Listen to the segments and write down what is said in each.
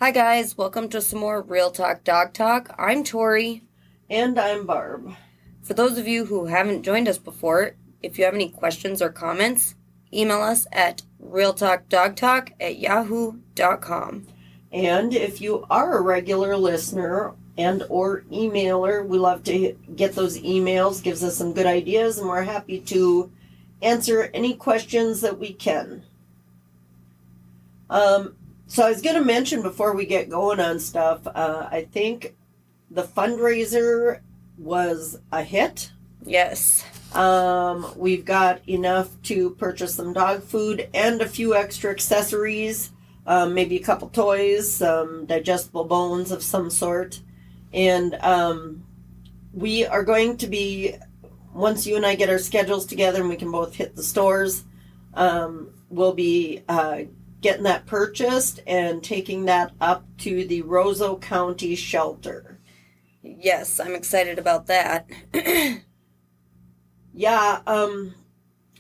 Hi guys, welcome to some more Real Talk Dog Talk. I'm Tori. And I'm Barb. For those of you who haven't joined us before, if you have any questions or comments, email us at realtalkdogtalk@yahoo.com. And if you are a regular listener and or emailer, we love to get those emails. Gives us some good ideas, and we're happy to answer any questions that we can. So I was going to mention before we get going on stuff, I think the fundraiser was a hit. Yes. We've got enough to purchase some dog food and a few extra accessories, maybe a couple toys, some digestible bones of some sort. And we are going to be, once you and I get our schedules together and we can both hit the stores, we'll be getting that purchased and taking that up to the Roseau County shelter. Yes, I'm excited about that. Yeah,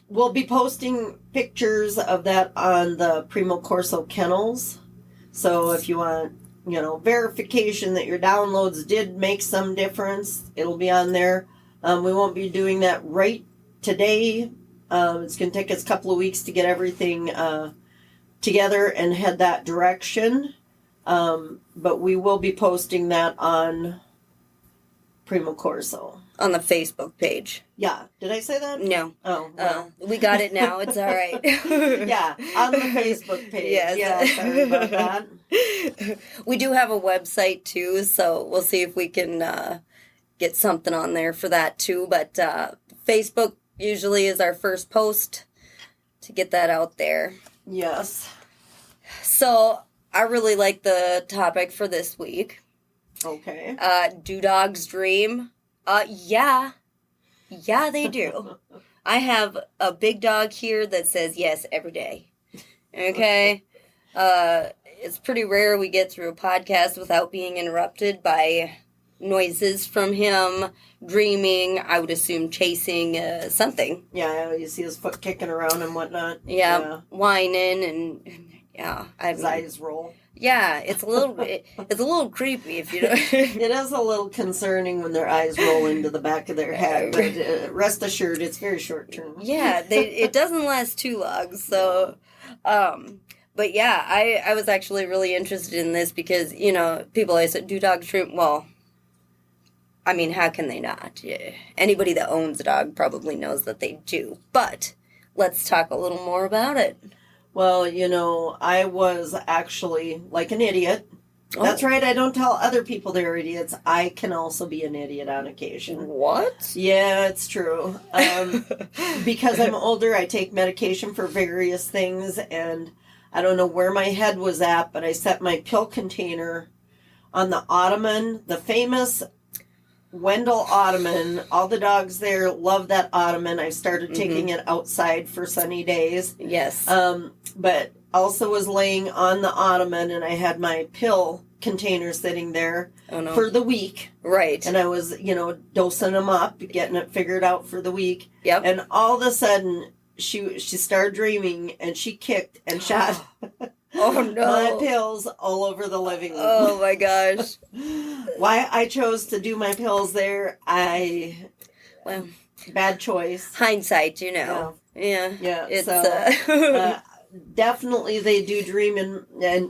we'll be posting pictures of that on the Primo Corso Kennels. So if you want, verification that your downloads did make some difference, it'll be on there. We won't be doing that right today. It's going to take us a couple of weeks to get everything together and head that direction. But we will be posting that on Primo Corso. On the Facebook page. Yeah. Did I say that? No. Oh, well. We got it now. It's all right. Yeah, on the Facebook page. Yes. Yeah, sorry about that. We do have a website too, so we'll see if we can get something on there for that too. But Facebook usually is our first post to get that out there. Yes. So I really like the topic for this week. Okay. Do dogs dream? Yeah. Yeah, they do. I have a big dog here that says yes every day. Okay? It's pretty rare we get through a podcast without being interrupted by noises from him, dreaming, I would assume chasing something. Yeah, you see his foot kicking around and whatnot. Yeah. Whining and yeah. His eyes roll. Yeah, it's a little creepy if you don't. It is a little concerning when their eyes roll into the back of their head, but rest assured, it's very short term. Yeah, it doesn't last too long. So, but yeah, I was actually really interested in this because people always say, "Do dogs dream?" Well, I mean, how can they not? Yeah. Anybody that owns a dog probably knows that they do. But let's talk a little more about it. Well, I was actually like an idiot. Oh. That's right, I don't tell other people they're idiots. I can also be an idiot on occasion. What? Yeah, it's true. Because I'm older, I take medication for various things, and I don't know where my head was at, but I set my pill container on the ottoman, the famous Wendell ottoman. All the dogs there love that ottoman. I started taking it outside for sunny days. Yes. But also was laying on the ottoman, and I had my pill container sitting there for the week. Right. And I was, dosing them up, getting it figured out for the week. Yep. And all of a sudden, she started dreaming, and she kicked and shot oh no my pills all over the living room. Oh my gosh. Why I chose to do my pills there, well, bad choice. Hindsight, Yeah. Yeah. It's, so, definitely they do dream, and they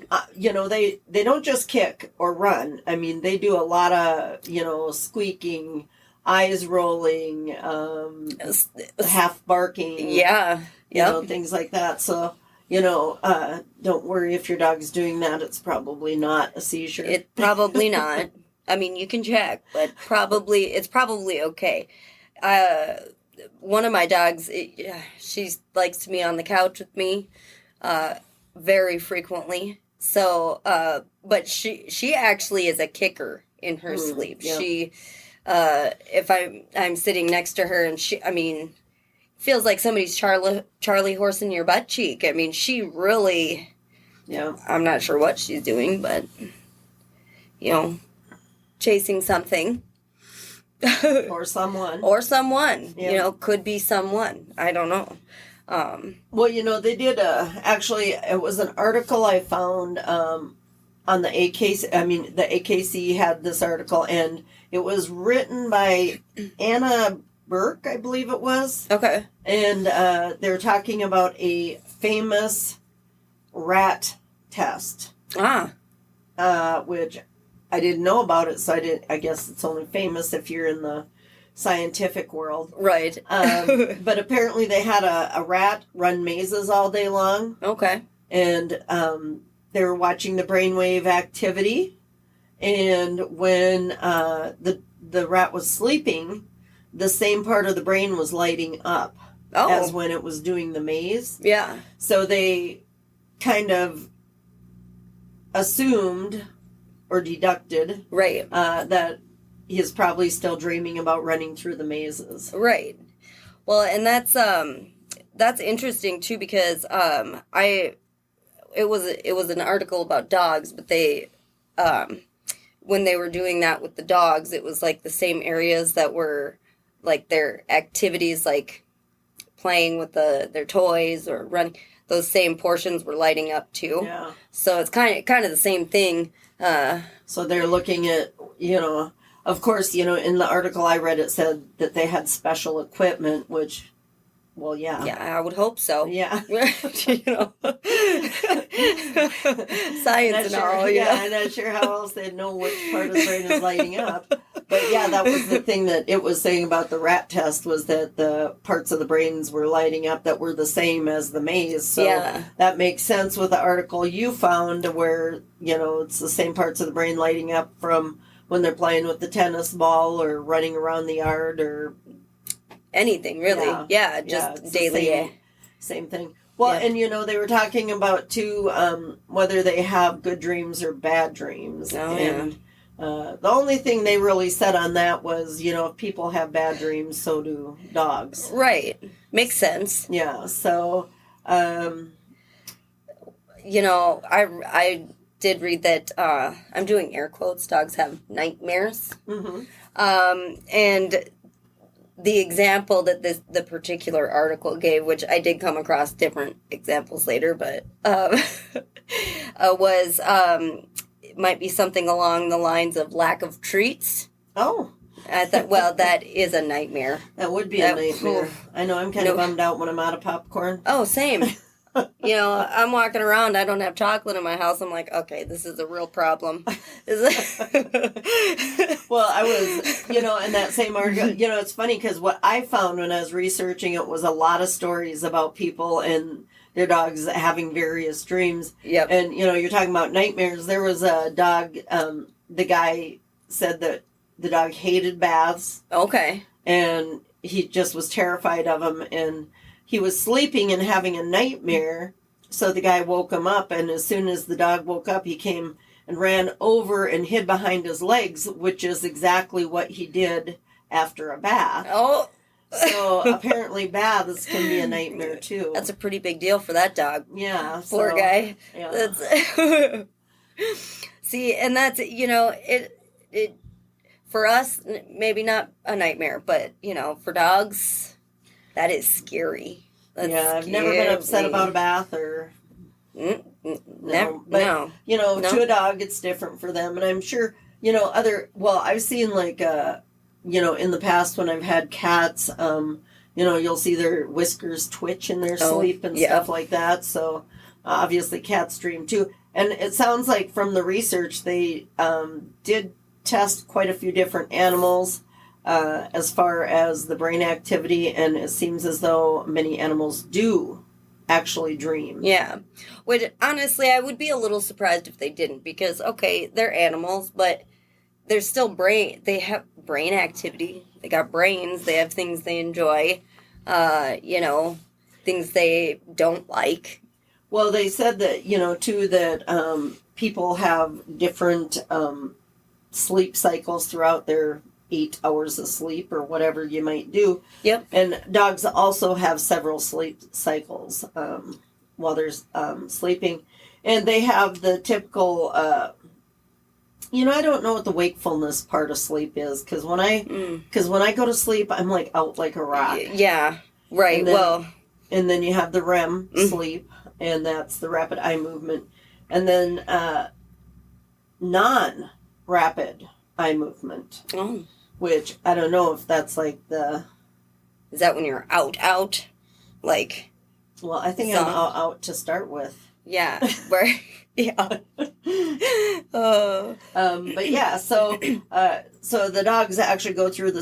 don't just kick or run. I mean, they do a lot of, squeaking, eyes rolling, half barking. Yeah. Things like that. So, don't worry if your dog's doing that. It's probably not a seizure. It probably not. I mean, you can check, but it's probably okay. One of my dogs, she likes to be on the couch with me, very frequently. So, but she actually is a kicker in her sleep. Yeah. She, if I'm sitting next to her and feels like somebody's Charlie horsing your butt cheek. I mean, she really, I'm not sure what she's doing, but, chasing something. Or someone. Could be someone. I don't know. Well, they did actually, it was an article I found on the AKC. I mean, the AKC had this article, and it was written by Anna Burke, I believe it was. Okay. And they're talking about a famous rat test, which I didn't know about it, so I guess it's only famous if you're in the scientific world. Right. But apparently they had a rat run mazes all day long. Okay. And they were watching the brainwave activity. And when the rat was sleeping, the same part of the brain was lighting up as when it was doing the maze. Yeah. So they kind of assumed or deducted right that he is probably still dreaming about running through the mazes. Right. Well, and that's interesting too, because it was an article about dogs, but they when they were doing that with the dogs, it was like the same areas that were like their activities, like playing with their toys or running. Those same portions were lighting up too. Yeah. So it's kind of the same thing. So they're looking at, of course, in the article I read, it said that they had special equipment, which, well, yeah. Yeah, I would hope so. Yeah. Science and all. Yeah, I'm not sure how else they'd know which part of the brain is lighting up. But yeah, that was the thing that it was saying about the rat test, was that the parts of the brains were lighting up that were the same as the maze. So that makes sense with the article you found, where, it's the same parts of the brain lighting up from when they're playing with the tennis ball or running around the yard or anything, really. Yeah, just daily. Same thing. Well, and they were talking about too whether they have good dreams or bad dreams. Oh, and the only thing they really said on that was, if people have bad dreams, so do dogs. Right. Makes sense. Yeah. So, I did read that, I'm doing air quotes, dogs have nightmares. Mm-hmm. And the example that the particular article gave, which I did come across different examples later, but was it might be something along the lines of lack of treats. Oh. I thought, well, that is a nightmare. That would be a nightmare. I know, I'm kind of bummed out when I'm out of popcorn. Oh, same. I'm walking around, I don't have chocolate in my house. I'm like, okay, this is a real problem. Well, I was, in that same article, it's funny because what I found when I was researching it was a lot of stories about people and their dogs having various dreams. Yep. And, you're talking about nightmares. There was a dog, the guy said that the dog hated baths. Okay. And he just was terrified of them. And he was sleeping and having a nightmare. So the guy woke him up. And as soon as the dog woke up, he came and ran over and hid behind his legs, which is exactly what he did after a bath. Oh. So apparently baths can be a nightmare too. That's a pretty big deal for that dog. Yeah. Poor guy. Yeah. That's See, and that's, it for us, maybe not a nightmare, but, for dogs, that is scary. That's I've never been upset about a bath or... Never. But, no. To a dog, it's different for them. And I'm sure, I've seen like, in the past when I've had cats, you'll see their whiskers twitch in their sleep and stuff like that. So obviously cats dream too. And it sounds like from the research, they did test quite a few different animals as far as the brain activity. And it seems as though many animals do actually dream. Yeah. Which, honestly, I would be a little surprised if they didn't, because, okay, they're animals, but they're still they have brain activity. They got brains. They have things they enjoy, things they don't like. Well, they said that, too, that people have different sleep cycles throughout their 8 hours of sleep or whatever you might do. Yep. And dogs also have several sleep cycles while they're sleeping. And they have the typical, I don't know what the wakefulness part of sleep is. Because when I go to sleep, I'm like out like a rock. Yeah, right. And then you have the REM sleep, and that's the rapid eye movement. And then non-rapid eye movement, Oh. which I don't know if that's like the... Is that when you're out? Like, Well, I think Some. I'm out to start with. yeah, where, yeah. But yeah, so the dogs actually go through the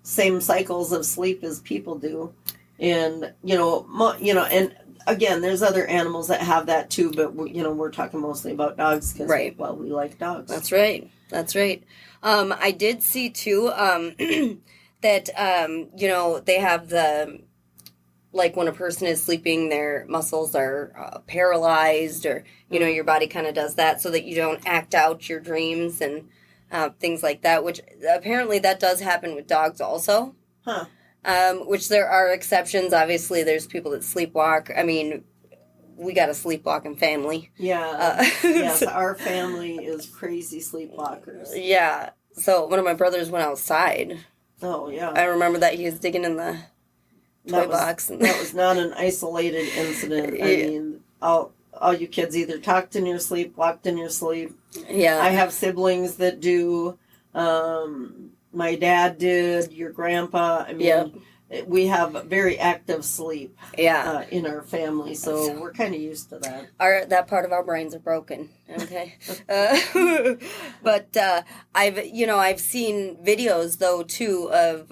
same cycles of sleep as people do, and and again, there's other animals that have that too, but we're talking mostly about dogs because Right. well, we like dogs. That's right. That's right. I did see too that they have the, like, when a person is sleeping, their muscles are paralyzed, or your body kind of does that so that you don't act out your dreams and things like that. Which apparently that does happen with dogs also. Huh. Which there are exceptions. Obviously, there's people that sleepwalk. I mean, we got a sleepwalking family. Yeah. Yes, our family is crazy sleepwalkers. Yeah. So one of my brothers went outside. Oh yeah. I remember that he was digging in the toy box. That was not an isolated incident. I mean, all you kids either talked in your sleep, walked in your sleep. Yeah. I have siblings that do. My dad did. Your grandpa. I mean, we have very active sleep. Yeah. In our family, so we're kind of used to that. That part of our brains are broken. Okay. But I've seen videos though too of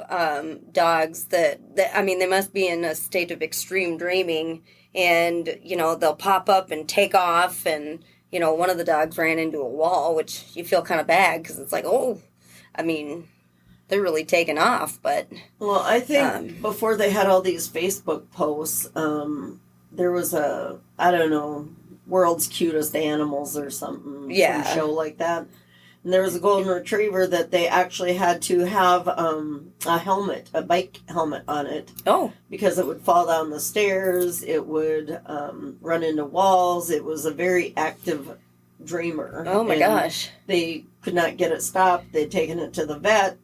dogs that I mean, they must be in a state of extreme dreaming, and they'll pop up and take off, and one of the dogs ran into a wall, which you feel kind of bad because it's like, oh, I mean, they're really taking off, but well, I think before they had all these Facebook posts, there was a, I don't know, World's Cutest Animals or something, some show like that. And there was a golden retriever that they actually had to have a bike helmet on it. Oh. Because it would fall down the stairs, it would run into walls. It was a very active dreamer. Oh my gosh. They could not get it stopped. They'd taken it to the vet.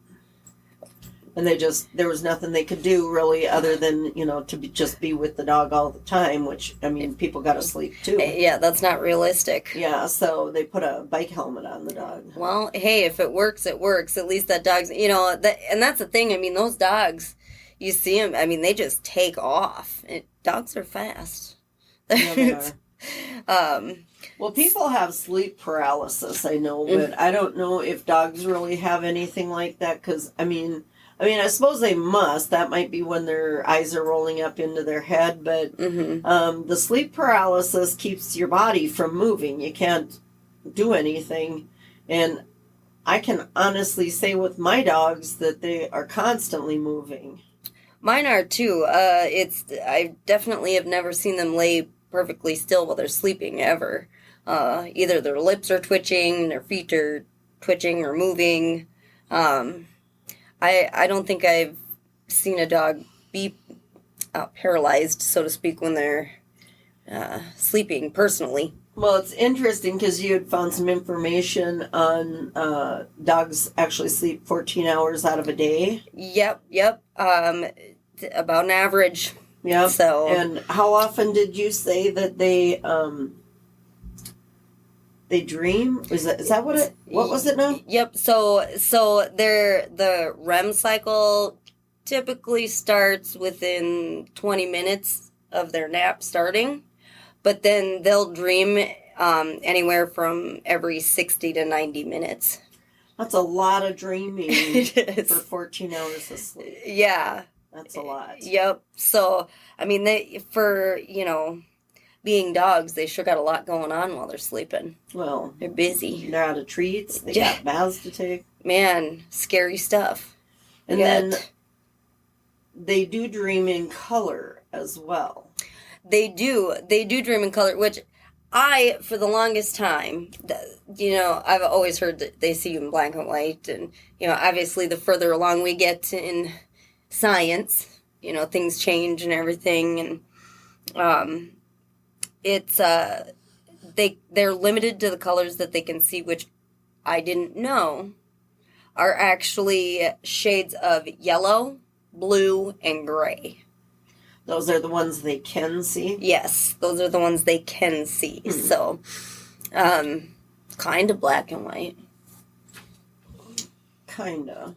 And there was nothing they could do really other than, to just be with the dog all the time, which, I mean, people got to sleep too. Yeah, that's not realistic. Yeah, so they put a bike helmet on the dog. Well, hey, if it works, it works. At least that dog's, and that's the thing. I mean, those dogs, you see them, I mean, they just take off. Dogs are fast. Yeah, they are. Well, people have sleep paralysis, I know, but I don't know if dogs really have anything like that because, I mean, I suppose they must. That might be when their eyes are rolling up into their head. But the sleep paralysis keeps your body from moving. You can't do anything. And I can honestly say with my dogs that they are constantly moving. Mine are too. I definitely have never seen them lay perfectly still while they're sleeping ever. Either their lips are twitching, their feet are twitching or moving. I don't think I've seen a dog be paralyzed, so to speak, when they're sleeping, personally. Well, it's interesting because you had found some information on dogs actually sleep 14 hours out of a day. Yep. About an average. Yep. So, and how often did you say that they dream? Is that what was it now? Yep. So the REM cycle typically starts within 20 minutes of their nap starting, but then they'll dream anywhere from every 60 to 90 minutes. That's a lot of dreaming It is. for 14 hours of sleep. Yeah. That's a lot. Yep. So, I mean, being dogs, they sure got a lot going on while they're sleeping. Well, they're busy. They're out of treats. They got baths to take. Man, scary stuff. And then they do dream in color as well. They do dream in color, which for the longest time, I've always heard that they see you in black and white. And, obviously the further along we get in science, things change and everything. And they're limited to the colors that they can see, which I didn't know are actually shades of yellow, blue, and gray. Those are the ones they can see? Yes, those are the ones they can see. So, kind of black and white. Kinda.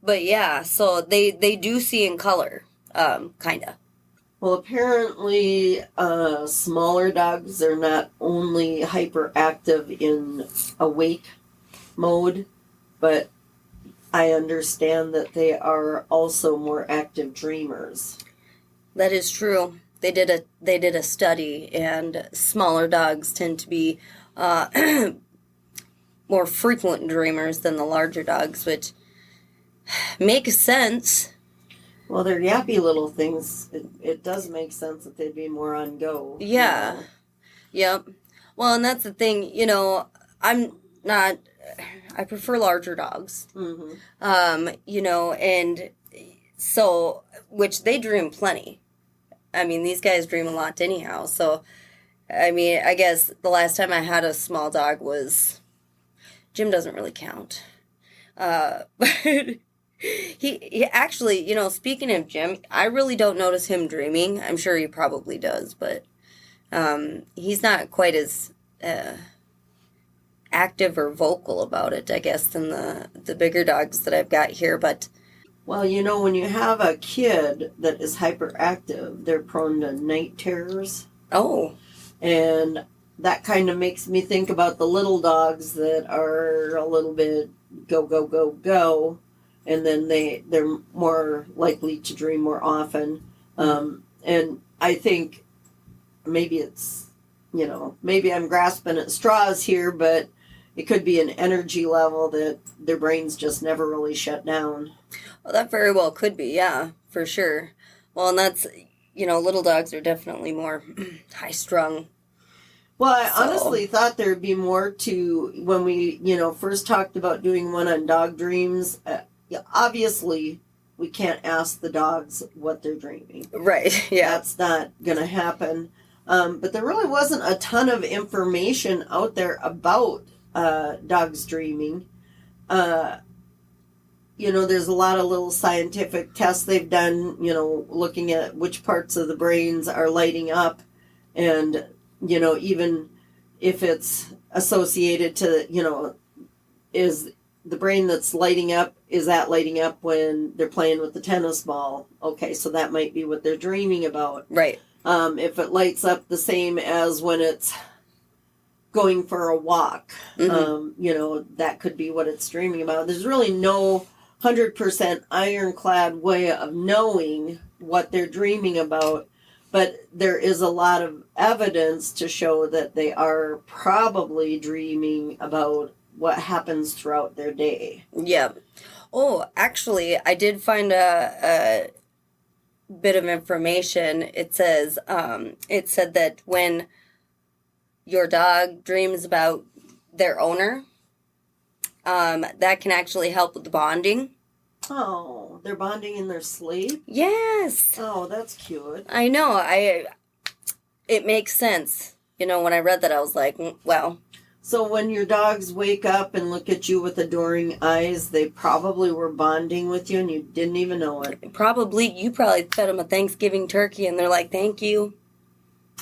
But yeah, so they do see in color, kind of. Well, apparently, smaller dogs are not only hyperactive in awake mode, but I understand that they are also more active dreamers. That is true. They did a study, and smaller dogs tend to be more frequent dreamers than the larger dogs, which makes sense. Well, they're yappy little things. It does make sense that they'd be more on go. Yeah. You know? Yep. Well, and that's the thing, I prefer larger dogs. Mm-hmm. And so, which they dream plenty. I mean, these guys dream a lot anyhow. So, I mean, I guess the last time I had a small dog was, Jim doesn't really count. But he actually, speaking of Jim, I really don't notice him dreaming. I'm sure he probably does, but he's not quite as active or vocal about it, I guess, than the bigger dogs that I've got here. But well, when you have a kid that is hyperactive, they're prone to night terrors. oh, And that kind of makes me think about the little dogs that are a little bit go, go, go, go. And then they're more likely to dream more often. And I think maybe it's, maybe I'm grasping at straws here, but it could be an energy level that their brains just never really shut down. well, that very well could be, yeah, for sure. Well, and that's, little dogs are definitely more high-strung. Well, I So- honestly thought there'd be more to when we, first talked about doing one on dog dreams. Obviously, we can't ask the dogs what they're dreaming. Right, yeah. That's not going to happen. But there really wasn't a ton of information out there about dogs dreaming. There's a lot of little scientific tests they've done, looking at which parts of the brains are lighting up. And, even if it's associated to, is the brain that's lighting up, is that lighting up when they're playing with the tennis ball? Okay, so that might be what they're dreaming about. Right. If it lights up the same as when it's going for a walk, that could be what it's dreaming about. There's really no 100% ironclad way of knowing what they're dreaming about, but there is a lot of evidence to show that they are probably dreaming about what happens throughout their day. Yeah. Oh, actually, I did find a bit of information. It says, it said that when your dog dreams about their owner, that can actually help with the bonding. Oh, they're bonding in their sleep? Yes. Oh, that's cute. I know. It makes sense. When I read that, I was like, well. So when your dogs wake up and look at you with adoring eyes, they probably were bonding with you and you didn't even know it. You probably fed them a Thanksgiving turkey and they're like, thank you.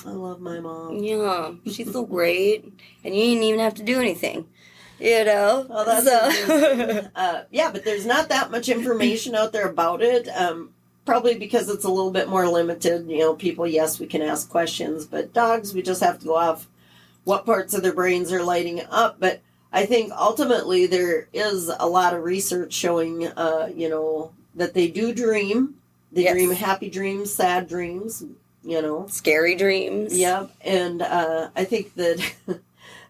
I love my mom. Yeah, she's so great. And you didn't even have to do anything. Well, that's amazing. Yeah, but there's not that much information out there about it. Probably because it's a little bit more limited. People, yes, we can ask questions, but dogs, we just have to go off what parts of their brains are lighting up. But I think ultimately there is a lot of research showing, that they do dream. They Yes. dream happy dreams, sad dreams, Scary dreams. Yeah, and I think that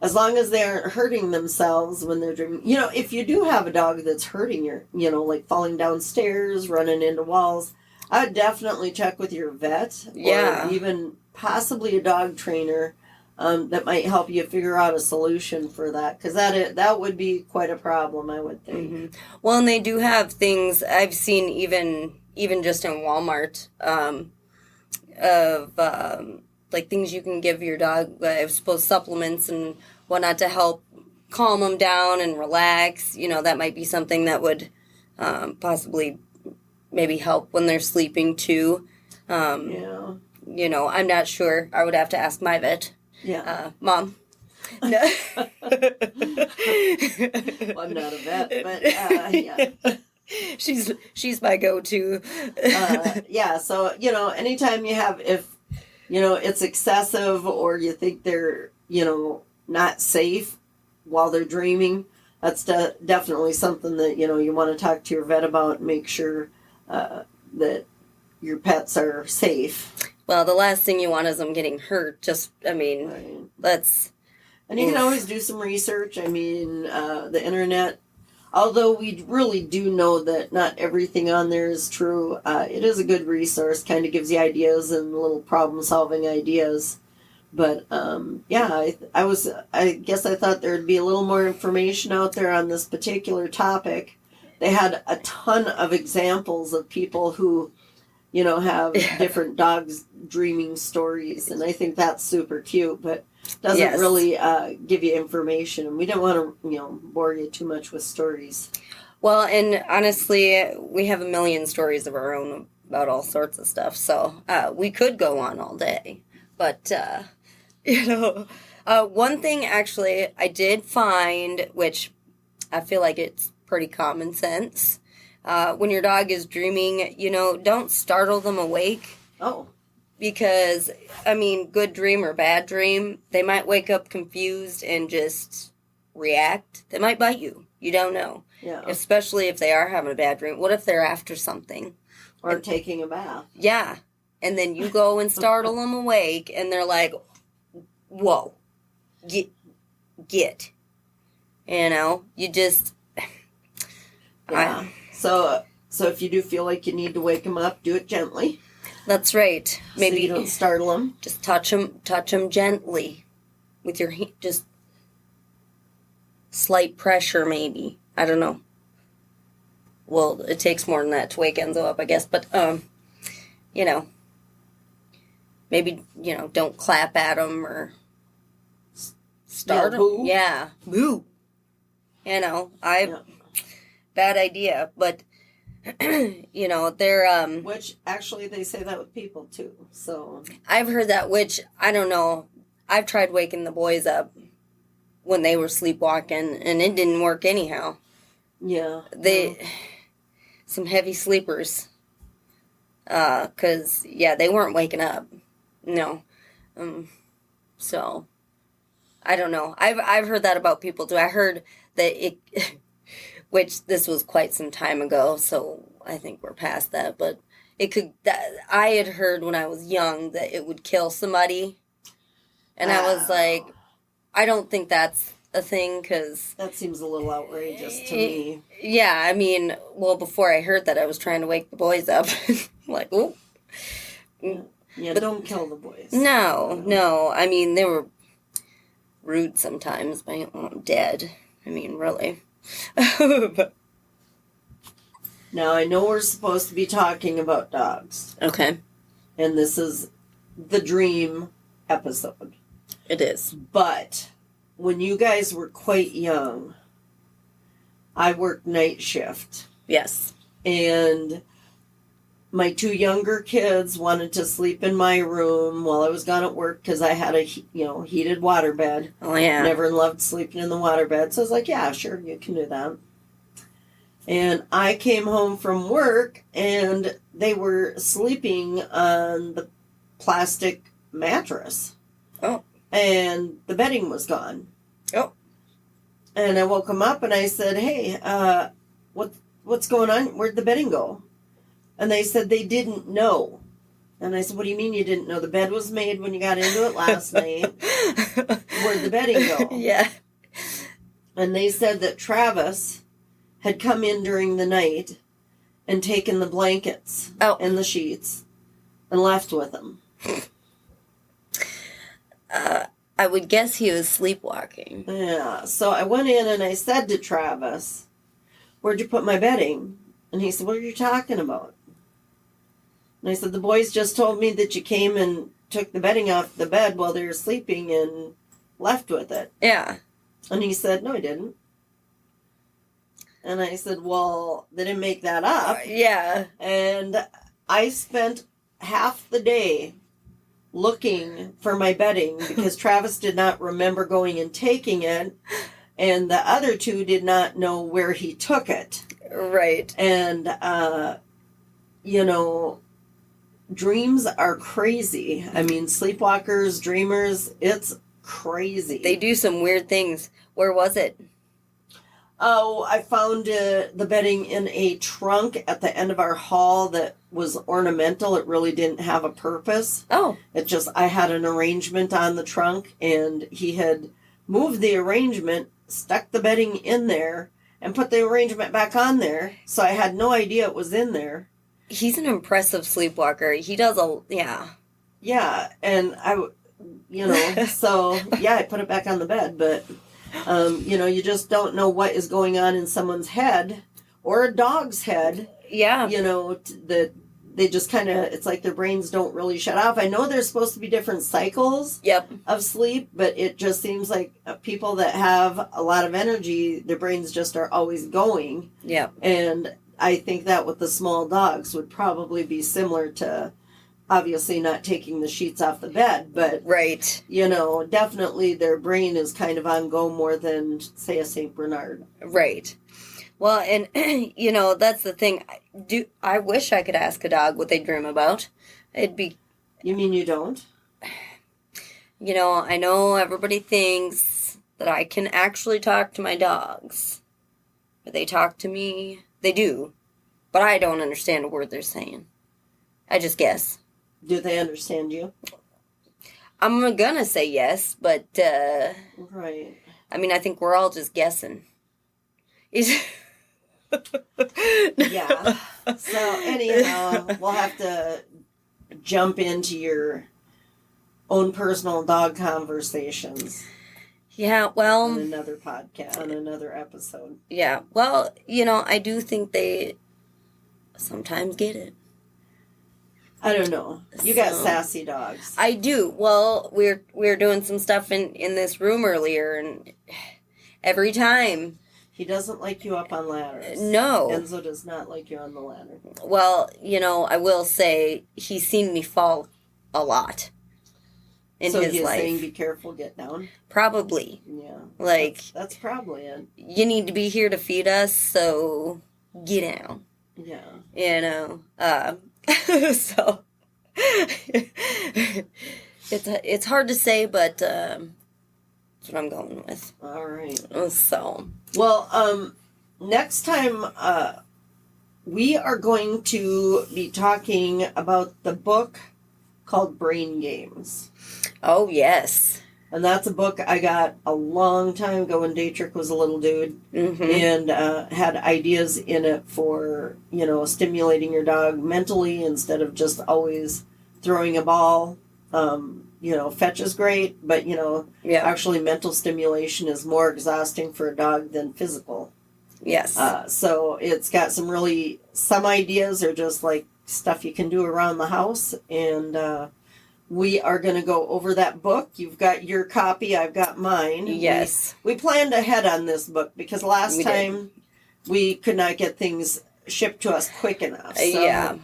as long as they aren't hurting themselves when they're dreaming, if you do have a dog that's hurting your, like falling downstairs, running into walls, I would definitely check with your vet Yeah. or even possibly a dog trainer that might help you figure out a solution for that, because that would be quite a problem, I would think. Mm-hmm. Well, and they do have things I've seen even just in Walmart of like things you can give your dog, I suppose supplements and whatnot to help calm them down and relax. That might be something that would possibly maybe help when they're sleeping too. Yeah. I'm not sure. I would have to ask my vet. Yeah. Mom. No. Well, I'm not a vet, but yeah. She's my go-to. Yeah, so, anytime you have, if, it's excessive or you think they're, not safe while they're dreaming, that's definitely something that, you want to talk to your vet about and make sure that your pets are safe. Well, the last thing you want is them getting hurt. Right. Let's... And you can always do some research. I mean, the internet, although we really do know that not everything on there is true, it is a good resource. Kind of gives you ideas and little problem-solving ideas. But yeah, I guess I thought there'd be a little more information out there on this particular topic. They had a ton of examples of people who, have different dogs dreaming stories, and I think that's super cute. But doesn't really give you information, and we don't want to bore you too much with stories. Well, and honestly, we have a million stories of our own about all sorts of stuff, so we could go on all day. But one thing actually I did find, which I feel like it's pretty common sense, when your dog is dreaming, don't startle them awake. Oh. Because, good dream or bad dream, they might wake up confused and just react. They might bite you. You don't know. Yeah. Especially if they are having a bad dream. What if they're after something? Or taking a bath. Yeah. And then you go and startle them awake, and they're like, whoa. Get. You just... Yeah. So if you do feel like you need to wake them up, do it gently. That's right. Maybe so you don't startle them. Just touch them gently with your hand. Just slight pressure, maybe. I don't know. Well, it takes more than that to wake Enzo up, I guess. But maybe don't clap at him or start him. Yeah, boo. Bad idea, but. They're which actually they say that with people too. So I've heard that, which I don't know. I've tried waking the boys up when they were sleepwalking, and it didn't work anyhow. Yeah, some heavy sleepers. 'Cause they weren't waking up. No, so I don't know. I've heard that about people too. I heard that it. Which this was quite some time ago, so I think we're past that. But I had heard when I was young that it would kill somebody. And I was like, I don't think that's a thing, because... That seems a little outrageous to me. Yeah, before I heard that, I was trying to wake the boys up. Like, oh. Yeah, but don't kill the boys. No. They were rude sometimes, but I didn't want them dead. Really. Now, I know we're supposed to be talking about dogs. Okay. And this is the dream episode. It is. But when you guys were quite young, I worked night shift. Yes. And my two younger kids wanted to sleep in my room while I was gone at work because I had a heated waterbed. Oh, yeah. Never loved sleeping in the waterbed. So I was like, yeah, sure, you can do that. And I came home from work and they were sleeping on the plastic mattress. Oh. And the bedding was gone. Oh. And I woke them up and I said, hey, what's going on? Where'd the bedding go? And they said they didn't know. And I said, what do you mean you didn't know? The bed was made when you got into it last night. Where'd the bedding go? Yeah. And they said that Travis had come in during the night and taken the blankets and the sheets and left with them. I would guess he was sleepwalking. Yeah. So I went in and I said to Travis, where'd you put my bedding? And he said, what are you talking about? And I said, the boys just told me that you came and took the bedding off the bed while they were sleeping and left with it. Yeah. And he said, no, I didn't. And I said, well, they didn't make that up. Yeah. And I spent half the day looking for my bedding because Travis did not remember going and taking it, and the other two did not know where he took it. Right. And, you know, dreams are crazy. I mean, sleepwalkers, dreamers, it's crazy. They do some weird things. Where was it? Oh, I found the bedding in a trunk at the end of our hall that was ornamental. It really didn't have a purpose. Oh. It just, I had an arrangement on the trunk, and he had moved the arrangement, stuck the bedding in there, and put the arrangement back on there. So I had no idea it was in there. He's an impressive sleepwalker. He does yeah. Yeah, and you know, so yeah, I put it back on the bed, but you know, you just don't know what is going on in someone's head or a dog's head. Yeah. You know, that they just kind of, it's like their brains don't really shut off. I know there's supposed to be different cycles of sleep, but it just seems like people that have a lot of energy, their brains just are always going. Yeah. And I think that with the small dogs would probably be similar to, obviously not taking the sheets off the bed, but right. You know, definitely their brain is kind of on go more than, say, a Saint Bernard. Right. Well, and you know, that's the thing. I wish I could ask a dog what they dream about. It'd be. You mean you don't? You know, I know everybody thinks that I can actually talk to my dogs. But they talk to me. They do. But I don't understand a word they're saying. I just guess. Do they understand you? I'm gonna say yes, but right. I mean, I think we're all just guessing. Yeah. So anyhow, we'll have to jump into your own personal dog conversations. Yeah, well, on another podcast, on another episode. Yeah, well, you know, I do think they sometimes get it. I don't know. You got sassy dogs. I do. Well, we're doing some stuff in this room earlier, and every time he doesn't like you up on ladders. No, Enzo does not like you on the ladder. Well, you know, I will say he's seen me fall a lot in his life. So he's saying, "Be careful, get down." Probably. Yeah. Like that's probably it. You need to be here to feed us, so get down. Yeah. You know. So it's hard to say, but that's what I'm going with. All right. So well, next time we are going to be talking about the book called Brain Games. Oh yes. And that's a book I got a long time ago when Daytrick was a little dude, and had ideas in it for, you know, stimulating your dog mentally instead of just always throwing a ball. You know, fetch is great, but, you know, actually mental stimulation is more exhausting for a dog than physical. Yes. So it's got some ideas are just like stuff you can do around the house, and we are going to go over that book. You've got your copy. I've got mine. Yes. We planned ahead on this book because last time we could not get things shipped to us quick enough. So,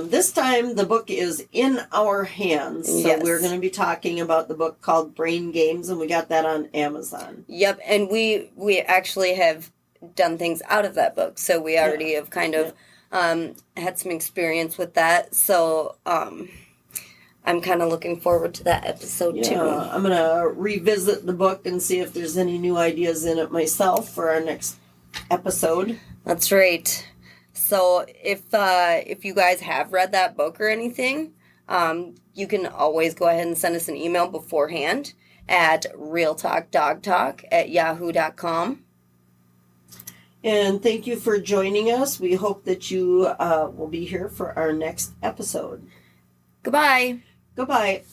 this time the book is in our hands. So we're going to be talking about the book called Brain Games, and we got that on Amazon. Yep. And we actually have done things out of that book. So we already have kind of had some experience with that. So I'm kind of looking forward to that episode too. I'm going to revisit the book and see if there's any new ideas in it myself for our next episode. That's right. So if you guys have read that book or anything, you can always go ahead and send us an email beforehand at realtalkdogtalk@yahoo.com. And thank you for joining us. We hope that you will be here for our next episode. Goodbye. Goodbye.